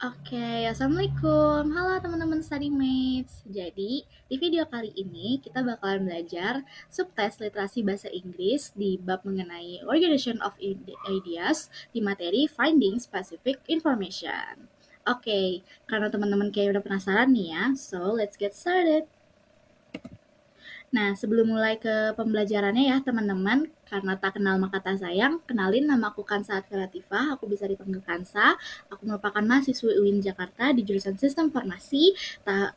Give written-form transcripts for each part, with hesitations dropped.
Oke, Assalamualaikum. Halo teman-teman study mates. Jadi, di video kali ini kita bakalan belajar subtes literasi bahasa Inggris di bab mengenai Organization of Ideas di materi Finding Specific Information. Oke, karena teman-teman kayak udah penasaran nih ya, so let's get started. Nah, sebelum mulai ke pembelajarannya ya teman-teman, karena tak kenal maka tak sayang, kenalin nama aku Kansa Kreatifah, aku bisa dipanggil Kansa. Aku merupakan mahasiswi UIN Jakarta di jurusan Sistem Informasi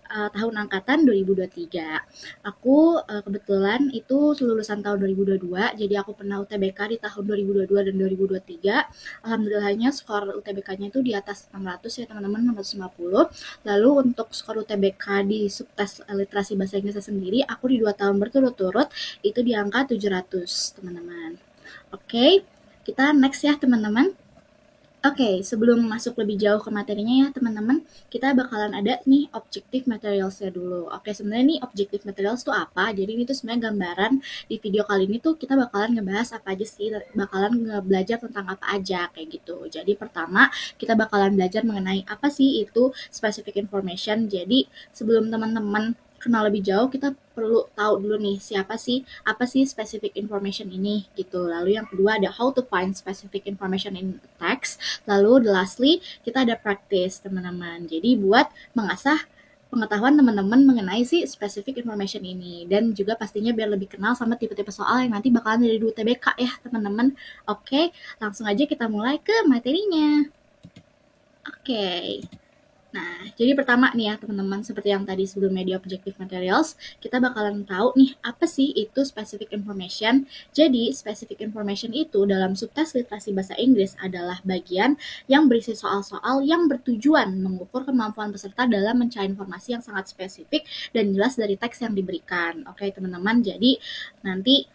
tahun angkatan 2023. Aku kebetulan itu lulusan tahun 2022, jadi aku pernah UTBK di tahun 2022 dan 2023. Alhamdulillahnya skor UTBK-nya itu di atas 600 ya teman-teman, 650. Lalu untuk skor UTBK di subtes literasi bahasa Inggrisnya sendiri, aku di 2 tahun berturut-turut itu di angka 700, teman-teman. Oke, kita next ya, teman-teman. Oke, sebelum masuk lebih jauh ke materinya ya teman-teman, kita bakalan ada nih objective materials-nya dulu. Oke, sebenarnya nih objective materials itu apa? Jadi ini tuh sebenarnya gambaran di video kali ini tuh kita bakalan ngebahas apa aja sih, bakalan belajar tentang apa aja kayak gitu. Jadi pertama, kita bakalan belajar mengenai apa sih itu specific information. Jadi sebelum teman-teman kenal lebih jauh, kita perlu tahu dulu nih apa sih specific information ini gitu. Lalu yang kedua ada how to find specific information in text. Lalu lastly, kita ada practice, teman-teman. Jadi buat mengasah pengetahuan teman-teman mengenai si specific information ini. Dan juga pastinya biar lebih kenal sama tipe-tipe soal yang nanti bakalan dari UTBK ya, teman-teman. Oke, langsung aja kita mulai ke materinya. Oke. Nah, jadi pertama nih ya teman-teman, seperti yang tadi sebelumnya di Objective Materials, kita bakalan tahu nih apa sih itu Specific Information. Jadi, Specific Information itu dalam subtes literasi bahasa Inggris adalah bagian yang berisi soal-soal yang bertujuan mengukur kemampuan peserta dalam mencari informasi yang sangat spesifik dan jelas dari teks yang diberikan. Oke teman-teman, jadi nanti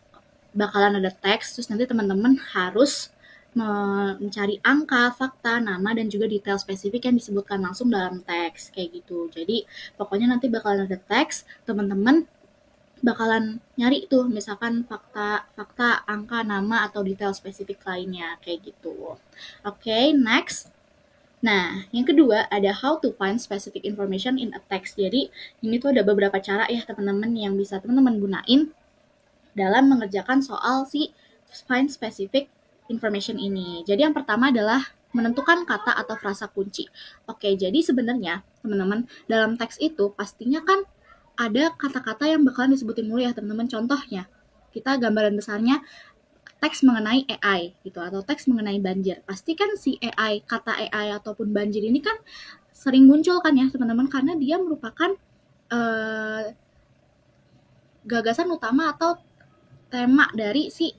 bakalan ada teks, terus nanti teman-teman harus mencari angka, fakta, nama, dan juga detail spesifik yang disebutkan langsung dalam teks, kayak gitu. Jadi, pokoknya nanti bakalan ada teks, teman-teman bakalan nyari tuh, misalkan fakta, angka, nama, atau detail spesifik lainnya, kayak gitu. Oke, next. Nah, yang kedua ada how to find specific information in a text. Jadi, ini tuh ada beberapa cara ya teman-teman yang bisa teman-teman gunain dalam mengerjakan soal si find specific information ini. Jadi yang pertama adalah menentukan kata atau frasa kunci. Oke, jadi sebenarnya teman-teman dalam teks itu pastinya kan ada kata-kata yang bakalan disebutin dulu ya teman-teman. Contohnya, kita gambaran besarnya teks mengenai AI gitu atau teks mengenai banjir. Pasti kan si AI, kata AI ataupun banjir ini kan sering muncul kan ya teman-teman karena dia merupakan gagasan utama atau tema dari si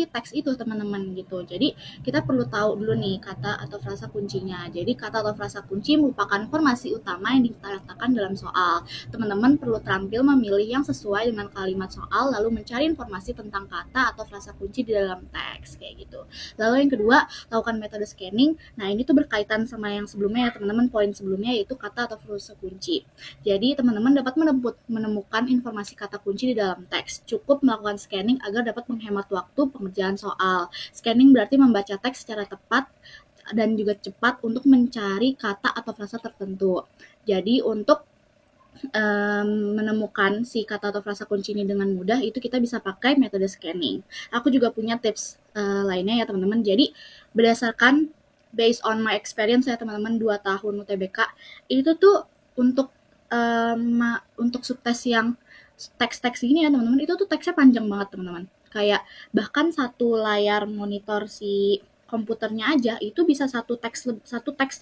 teks itu teman-teman gitu. Jadi kita perlu tahu dulu nih kata atau frasa kuncinya. Jadi kata atau frasa kunci merupakan informasi utama yang diletakkan dalam soal. Teman-teman perlu terampil memilih yang sesuai dengan kalimat soal lalu mencari informasi tentang kata atau frasa kunci di dalam teks kayak gitu. Lalu yang kedua, lakukan metode scanning. Nah, ini tuh berkaitan sama yang sebelumnya ya teman-teman, poin sebelumnya yaitu kata atau frasa kunci. Jadi teman-teman dapat menemukan informasi kata kunci di dalam teks. Cukup melakukan scanning agar dapat menghemat waktu pengerjaan soal. Scanning berarti membaca teks secara tepat dan juga cepat untuk mencari kata atau frasa tertentu. Jadi untuk menemukan si kata atau frasa kunci ini dengan mudah itu kita bisa pakai metode scanning. Aku juga punya tips lainnya ya teman-teman. Jadi berdasarkan based on my experience ya teman-teman 2 tahun UTBK itu tuh untuk subtes yang teks-teks ini ya teman-teman itu tuh teksnya panjang banget teman-teman. Kayak bahkan satu layar monitor si komputernya aja itu bisa satu teks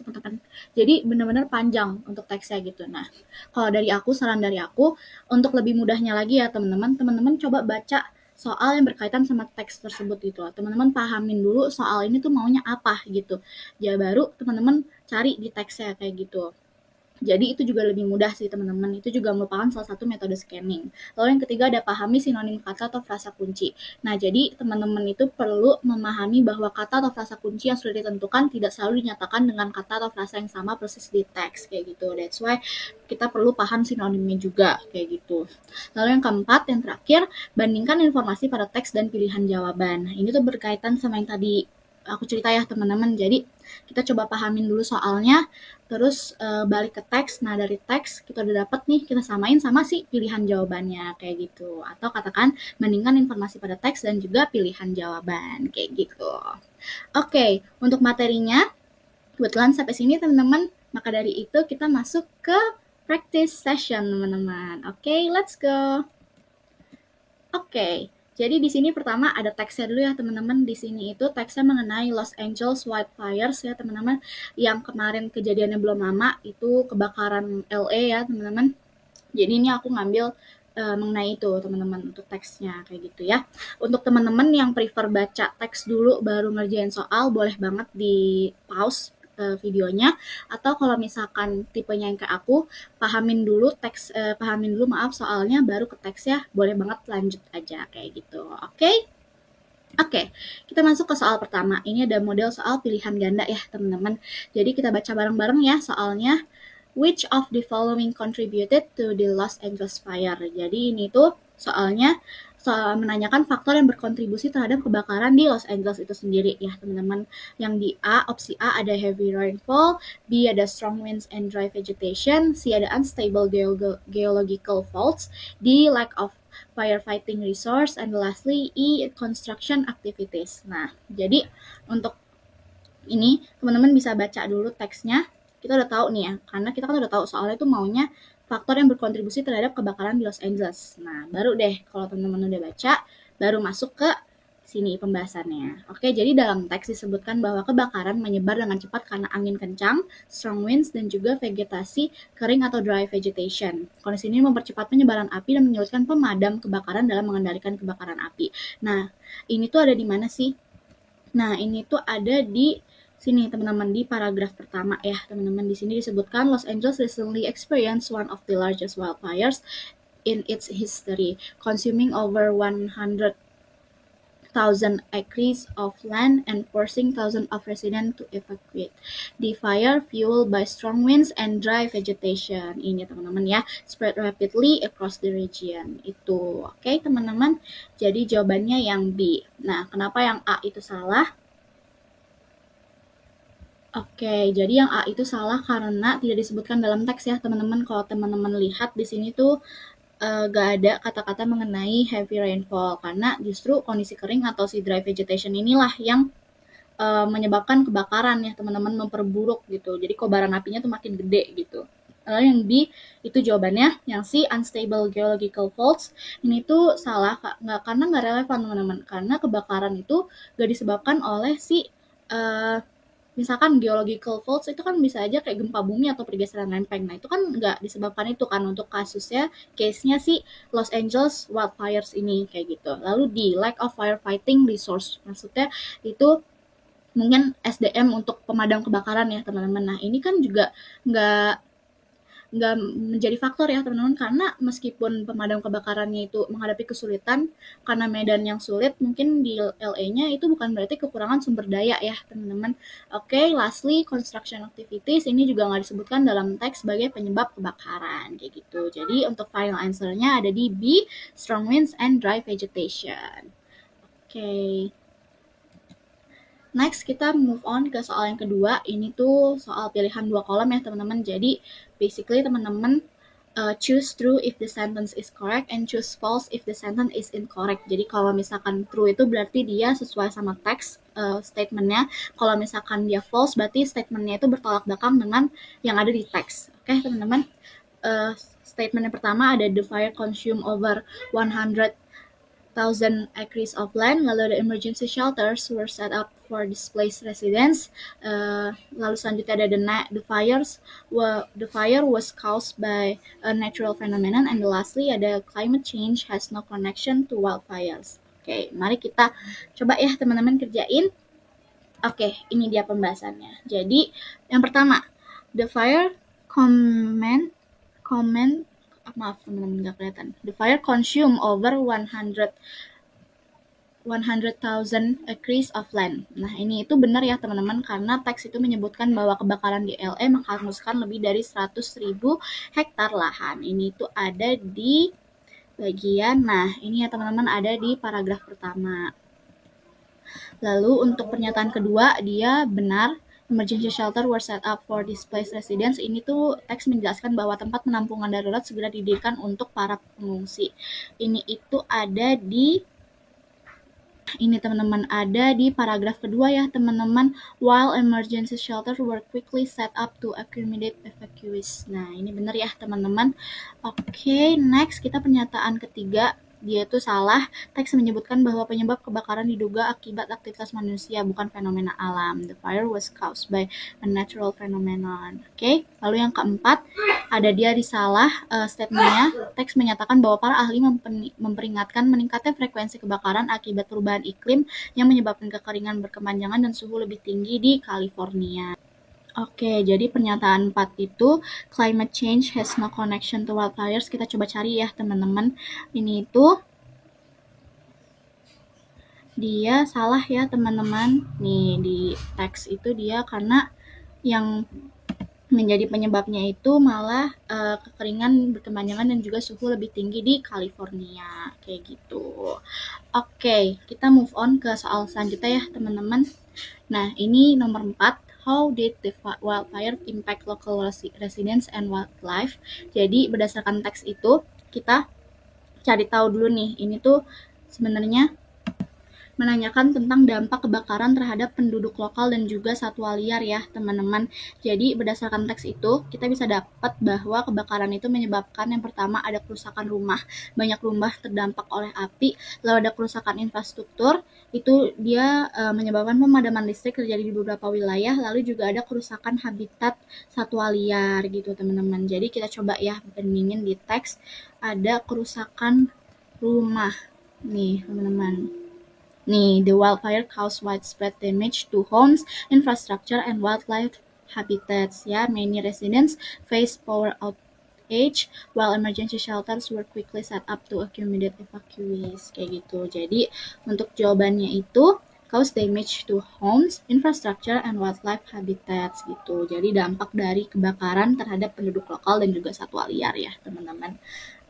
teman-teman. Jadi benar-benar panjang untuk teksnya gitu. Nah, kalau dari aku saran dari aku untuk lebih mudahnya lagi ya teman-teman coba baca soal yang berkaitan sama teks tersebut gitu. Teman-teman pahamin dulu soal ini tuh maunya apa gitu. Ya baru teman-teman cari di teksnya kayak gitu. Jadi itu juga lebih mudah sih teman-teman. Itu juga merupakan salah satu metode scanning. Lalu yang ketiga ada pahami sinonim kata atau frasa kunci. Nah, jadi teman-teman itu perlu memahami bahwa kata atau frasa kunci yang sudah ditentukan tidak selalu dinyatakan dengan kata atau frasa yang sama persis di teks kayak gitu. That's why kita perlu paham sinonimnya juga kayak gitu. Lalu yang keempat, yang terakhir, bandingkan informasi pada teks dan pilihan jawaban. Nah, ini tuh berkaitan sama yang tadi aku cerita ya teman-teman. Jadi kita coba pahamin dulu soalnya, terus balik ke teks. Nah dari teks kita udah dapet nih, kita samain sama si pilihan jawabannya kayak gitu. Atau katakan bandingkan informasi pada teks dan juga pilihan jawaban kayak gitu. Oke, untuk materinya kebetulan sampai sini teman-teman. Maka dari itu kita masuk ke practice session teman-teman. Oke, let's go. Oke, jadi di sini pertama ada teksnya dulu ya teman-teman. Di sini itu teksnya mengenai Los Angeles wildfires ya teman-teman. Yang kemarin kejadiannya belum lama itu kebakaran LA ya teman-teman. Jadi ini aku ngambil mengenai itu teman-teman untuk teksnya kayak gitu ya. Untuk teman-teman yang prefer baca teks dulu baru ngerjain soal, boleh banget di pause videonya, atau kalau misalkan tipenya yang kayak aku, pahamin dulu maaf soalnya baru ke teks ya, boleh banget lanjut aja kayak gitu. Oke, kita masuk ke soal pertama. Ini ada model soal pilihan ganda ya teman-teman. Jadi kita baca bareng-bareng ya soalnya. Which of the following contributed to the Los Angeles fire? Jadi ini tuh soalnya soal menanyakan faktor yang berkontribusi terhadap kebakaran di Los Angeles itu sendiri ya teman-teman. Yang di opsi A ada heavy rainfall, B ada strong winds and dry vegetation, C ada unstable geological faults, D lack of firefighting resource, and lastly E construction activities. Nah, jadi untuk ini teman-teman bisa baca dulu teksnya. Kita udah tahu nih ya, karena kita kan udah tahu soalnya itu maunya faktor yang berkontribusi terhadap kebakaran di Los Angeles. Nah, baru deh kalau teman-teman udah baca, baru masuk ke sini pembahasannya. Oke, jadi dalam teks disebutkan bahwa kebakaran menyebar dengan cepat karena angin kencang, strong winds, dan juga vegetasi kering atau dry vegetation. Kondisi ini mempercepat penyebaran api dan menyulitkan pemadam kebakaran dalam mengendalikan kebakaran api. Nah, ini tuh ada di mana sih? Nah, ini tuh ada di sini teman-teman di paragraf pertama ya teman-teman. Di sini disebutkan Los Angeles recently experienced one of the largest wildfires in its history, consuming over 100,000 acres of land and forcing thousands of residents to evacuate. The fire, fueled by strong winds and dry vegetation, ini teman-teman ya, spread rapidly across the region. Itu oke teman-teman. Jadi jawabannya yang B. Nah, kenapa yang A itu salah? Oke, jadi yang A itu salah karena tidak disebutkan dalam teks ya teman-teman. Kalau teman-teman lihat di sini tuh gak ada kata-kata mengenai heavy rainfall karena justru kondisi kering atau si dry vegetation inilah yang menyebabkan kebakaran ya teman-teman, memperburuk gitu. Jadi kobaran apinya tuh makin gede gitu. Lalu yang B itu jawabannya, yang C unstable geological faults ini tuh salah karena nggak relevan teman-teman, karena kebakaran itu gak disebabkan oleh si misalkan geological faults itu kan bisa aja kayak gempa bumi atau pergeseran lempeng. Nah itu kan nggak disebabkan itu kan untuk kasusnya, case-nya si Los Angeles wildfires ini kayak gitu. Lalu di lack of firefighting resource, maksudnya itu mungkin SDM untuk pemadam kebakaran ya teman-teman. Nah ini kan juga nggak menjadi faktor ya teman-teman, karena meskipun pemadam kebakarannya itu menghadapi kesulitan karena medan yang sulit, mungkin di LA-nya itu bukan berarti kekurangan sumber daya ya teman-teman. Oke, lastly construction activities ini juga nggak disebutkan dalam teks sebagai penyebab kebakaran kayak gitu. Jadi untuk final answer-nya ada di B, strong winds and dry vegetation. Oke. Next, kita move on ke soal yang kedua. Ini tuh soal pilihan dua kolom ya teman-teman. Jadi basically teman-teman choose true if the sentence is correct and choose false if the sentence is incorrect. Jadi kalau misalkan true itu berarti dia sesuai sama teks statementnya. Kalau misalkan dia false berarti statementnya itu bertolak belakang dengan yang ada di teks. Oke teman-teman. Statement yang pertama ada the fire consume over 100,000 acres of land. Lalu the emergency shelters were set up for displaced residents. Lalu selanjutnya ada the fire was caused by a natural phenomenon, and lastly ada climate change has no connection to wildfires. Oke, mari kita coba ya teman-teman kerjain. Oke, ini dia pembahasannya. Jadi yang pertama, the fire maaf teman-teman nggak kelihatan. The fire consume over 100,000 acres of land. Nah ini itu benar ya teman-teman, karena teks itu menyebutkan bahwa kebakaran di LA menghanguskan lebih dari 100.000 hektar lahan. Ini itu ada di bagian, nah ini ya teman-teman ada di paragraf pertama. Lalu untuk pernyataan kedua, dia benar. Emergency shelter were set up for displaced residents. Ini tuh teks menjelaskan bahwa tempat penampungan darurat segera didirikan untuk para pengungsi. Ini itu ada di teman-teman, ada di paragraf kedua ya teman-teman. While emergency shelters were quickly set up to accommodate evacuees. Nah ini benar ya teman-teman. Oke, next kita pernyataan ketiga. Dia itu salah. Teks menyebutkan bahwa penyebab kebakaran diduga akibat aktivitas manusia, bukan fenomena alam. The fire was caused by a natural phenomenon. Oke, lalu yang keempat, ada dia disalah statementnya. Teks menyatakan bahwa para ahli memperingatkan meningkatnya frekuensi kebakaran akibat perubahan iklim yang menyebabkan kekeringan berkepanjangan dan suhu lebih tinggi di California. Oke, jadi pernyataan 4 itu climate change has no connection to wildfires. Kita coba cari ya teman-teman. Ini itu dia salah ya teman-teman. Nih di teks itu dia karena yang menjadi penyebabnya itu malah kekeringan berkepanjangan dan juga suhu lebih tinggi di California. Kayak gitu. Oke, kita move on ke soal selanjutnya ya teman-teman. Nah, ini nomor 4. How did the wildfire impact local residents and wildlife? Jadi berdasarkan teks itu kita cari tahu dulu nih. Ini tuh sebenarnya menanyakan tentang dampak kebakaran terhadap penduduk lokal dan juga satwa liar ya teman-teman. Jadi berdasarkan teks itu kita bisa dapat bahwa kebakaran itu menyebabkan yang pertama ada kerusakan rumah, banyak rumah terdampak oleh api, lalu ada kerusakan infrastruktur, itu dia menyebabkan pemadaman listrik terjadi di beberapa wilayah, lalu juga ada kerusakan habitat satwa liar gitu teman-teman. Jadi kita coba ya bandingin di teks, ada kerusakan rumah nih teman-teman. Nih, the wildfire caused widespread damage to homes, infrastructure, and wildlife habitats. Ya, many residents faced power outage, while emergency shelters were quickly set up to accommodate evacuees. Kayak gitu. Jadi, untuk jawabannya itu cause damage to homes, infrastructure, and wildlife habitats gitu. Jadi dampak dari kebakaran terhadap penduduk lokal dan juga satwa liar ya, teman-teman.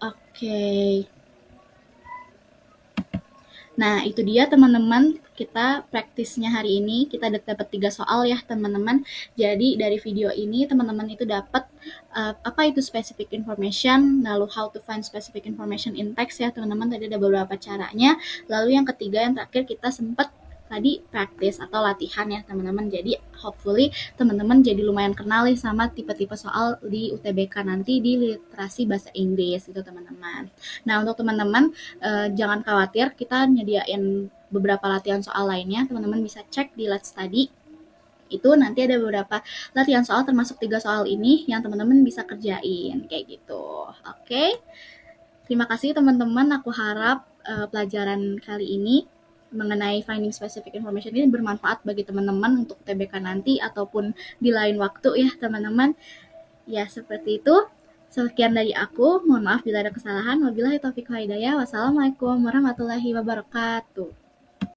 Oke. Nah, itu dia teman-teman, kita praktisnya hari ini, kita dapat 3 soal ya teman-teman. Jadi dari video ini teman-teman itu dapat apa itu specific information, lalu how to find specific information in text ya teman-teman, tadi ada beberapa caranya. Lalu yang ketiga, yang terakhir kita sempat tadi praktis atau latihan ya teman-teman. Jadi hopefully teman-teman jadi lumayan kenal nih sama tipe-tipe soal di UTBK nanti di literasi bahasa Inggris itu teman-teman. Nah untuk teman-teman jangan khawatir, kita nyediain beberapa latihan soal lainnya, teman-teman bisa cek di Let's Study. Itu nanti ada beberapa latihan soal termasuk 3 soal ini yang teman-teman bisa kerjain kayak gitu. Oke. Terima kasih teman-teman, aku harap pelajaran kali ini mengenai finding specific information ini bermanfaat bagi teman-teman untuk TBK nanti ataupun di lain waktu ya teman-teman. Ya seperti itu. Sekian dari aku, mohon maaf bila ada kesalahan. Wabillahi taufiq wal hidayah. Wassalamualaikum warahmatullahi wabarakatuh.